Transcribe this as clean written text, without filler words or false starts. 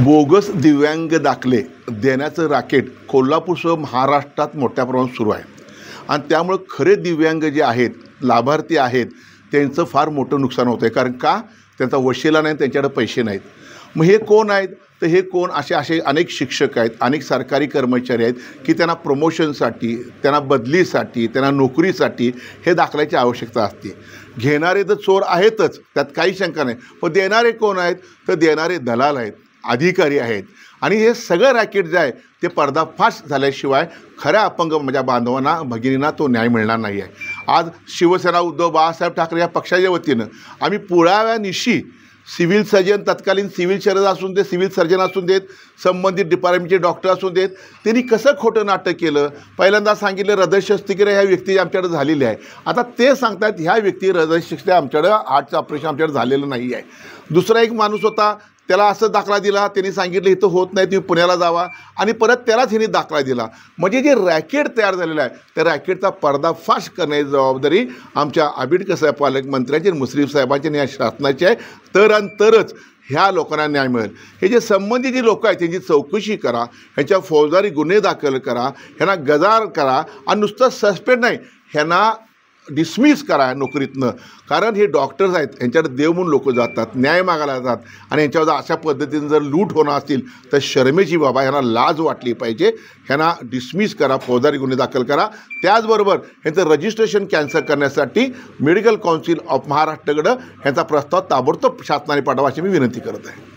Bogus दिव्यांग दाखले देण्याचं रॅकेट कोल्हापूरसह महाराष्ट्रात मोठ्या प्रमाणात सुरू आहे आणि त्यामुळे खरे दिव्यांग जे आहेत, लाभार्थी आहेत, त्यांचं फार मोठं नुकसान होतं आहे. कारण का? त्यांचा वशिला नाही, त्यांच्याकडे पैसे नाहीत. मग हे कोण आहेत? तर हे कोण असे अनेक शिक्षक आहेत, अनेक सरकारी कर्मचारी आहेत की त्यांना प्रमोशनसाठी, त्यांना बदलीसाठी, त्यांना नोकरीसाठी हे दाखल्याची आवश्यकता असते. घेणारे तर चोर आहेतच, त्यात काही शंका नाही. पण देणारे कोण आहेत? तर देणारे दलाल आहेत, अधिकारी आहेत. आणि हे सगळं रॅकेट जे आहे ते पर्दाफाश झाल्याशिवाय खऱ्या अपंग माझ्या बांधवांना, भगिनींना तो न्याय मिळणार नाही आहे. आज शिवसेना, उद्धव बाळासाहेब ठाकरे या पक्षाच्या वतीनं आम्ही पुराव्यानिशी सिव्हिल सर्जन, तत्कालीन सिव्हिल सर्जन असून देत, सिव्हिल सर्जन असून देत, संबंधित डिपार्टमेंटचे डॉक्टर असून देत, त्यांनी कसं खोटं नाटक केलं. पहिल्यांदा सांगितलं हृदय शस्त्रक्रिया ह्या व्यक्ती आमच्याकडे झालेली आहे. आता ते सांगतात ह्या व्यक्ती हृदय शस्त्रक्रिया आमच्याकडं, हार्टचं ऑपरेशन आमच्याकडे झालेलं नाही आहे. दुसरा एक माणूस होता, त्याला असं दाखला दिला, त्यांनी सांगितलं इथं होत नाही, तुम्ही पुण्याला जावा, आणि परत त्यालाच ह्यांनी दाखला दिला. म्हणजे जे रॅकेट तयार झालेलं आहे त्या रॅकेटचा पर्दाफाश करण्याची जबाबदारी आमच्या आबिडकर साहेब पालकमंत्र्यांची, मुश्रीफ साहेबांची आणि या शासनाची आहे. तरच ह्या लोकांना न्याय मिळेल. हे जे संबंधित जी लोकं आहेत त्यांची चौकशी करा, ह्यांच्या फौजदारी गुन्हे दाखल करा, ह्यांना गजार करा, आणि नुसतं सस्पेंड नाही, ह्यांना डिसमिस करा नोकरीतनं. कारण हे डॉक्टर्स आहेत, यांच्याकडे देव म्हणून लोक जातात, न्याय मागायला जातात, आणि यांच्यावर अशा पद्धतीने जर लूट होणार असतील तर शर्मेची बाबा, ह्यांना लाज वाटली पाहिजे. ह्यांना डिसमिस करा, फौजदारी गुन्हे दाखल करा. त्याचबरोबर ह्यांचं रजिस्ट्रेशन कॅन्सल करण्यासाठी मेडिकल काउन्सिल ऑफ महाराष्ट्राकडं ह्यांचा प्रस्ताव ताबडतोब शासनाने पाठवा अशी मी विनंती करत आहे.